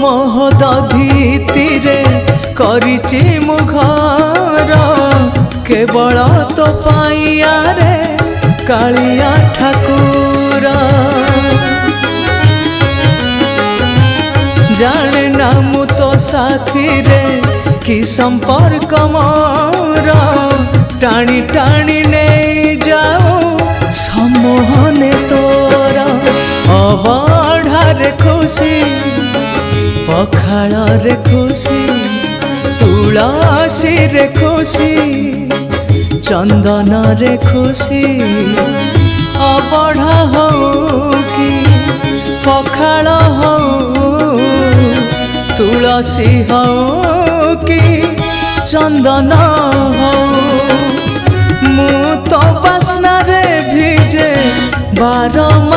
ମହୋଦଧିରେ କରିଛି ମୁଁ ଘର କେବଳ ତୋ ପାଇଆରେ କାଳିଆ ଠାକୁର। ଜାଣେ ନା ମୁଁ ତୋ ସାଥିରେ କି ସମ୍ପର୍କ ମୋର টানি টানি নেই যাও সম্মোহনে তোর। অবঢ়ারে খুশি পখাଳରେ খুশি তুলসীরে খুশি চন্দନରେ খুশি। অবঢ়া হও কি পখাଳ হও তুলসী হও কি চন্দন হও ମୁଁ ତ ବାସ୍ନାରେ ଭିଜେ ବାରମ୍ବାର